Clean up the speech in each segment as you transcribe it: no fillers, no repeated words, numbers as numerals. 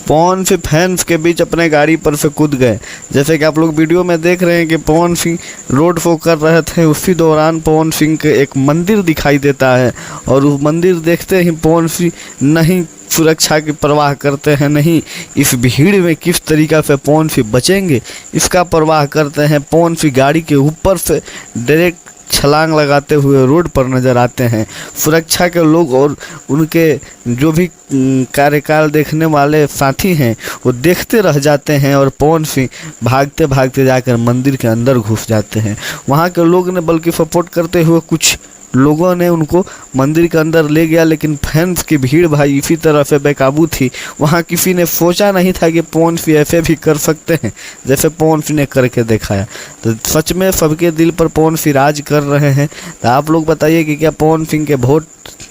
Pawan Singh fans के बीच अपने गाड़ी पर से कूद गए। जैसे कि आप लोग वीडियो में देख रहे हैं कि पवन सिंह रोड शो कर रहे थे, उसी दौरान पवन सिंह के एक मंदिर दिखाई देता है और उस मंदिर देखते ही पवन सिंह नहीं सुरक्षा की परवाह करते हैं, नहीं इस भीड़ में किस तरीक़ा से पवन सिंह बचेंगे इसका परवाह करते हैं। पवन सिंह गाड़ी के ऊपर से डायरेक्ट छलांग लगाते हुए रोड पर नज़र आते हैं। सुरक्षा के लोग और उनके जो भी कार्यकाल देखने वाले साथी हैं वो देखते रह जाते हैं और पवन सिंह भागते भागते जाकर मंदिर के अंदर घुस जाते हैं। वहाँ के लोग ने बल्कि सपोर्ट करते हुए कुछ लोगों ने उनको मंदिर के अंदर ले गया, लेकिन फैंस की भीड़ भाई इसी तरह से बेकाबू थी। वहाँ किसी ने सोचा नहीं था कि पवन सिंह ऐसे भी कर सकते हैं जैसे पवन सिंह ने करके दिखाया। तो सच में सबके दिल पर पवन सिंह राज कर रहे हैं। तो आप लोग बताइए कि क्या पवन सिंह के वोट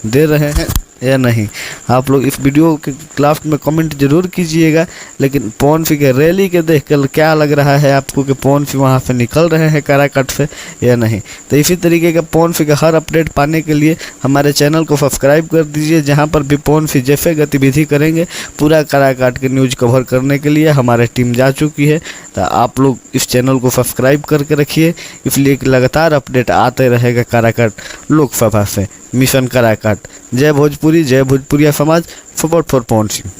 दे रहे हैं या नहीं। आप लोग इस वीडियो के लास्ट में कमेंट जरूर कीजिएगा। लेकिन पवन सिंह के रैली के देख कर क्या लग रहा है आपको कि पवन सिंह वहाँ से निकल रहे हैं काराकाट से या नहीं। तो इसी तरीके का पवन सिंह का हर अपडेट पाने के लिए हमारे चैनल को सब्सक्राइब कर दीजिए। जहाँ पर भी पवन सिंह जैसे गतिविधि करेंगे पूरा काराकाट के न्यूज़ कवर करने के लिए हमारी टीम जा चुकी है। तो आप लोग इस चैनल को सब्सक्राइब करके रखिए, इसलिए कि लगातार अपडेट आते रहेगा काराकाट लोकसभा से मिशन काराकाट। जय भोजपुरी, जय भोजपुरिया समाज, सपोर्ट फॉर पवन सिंह।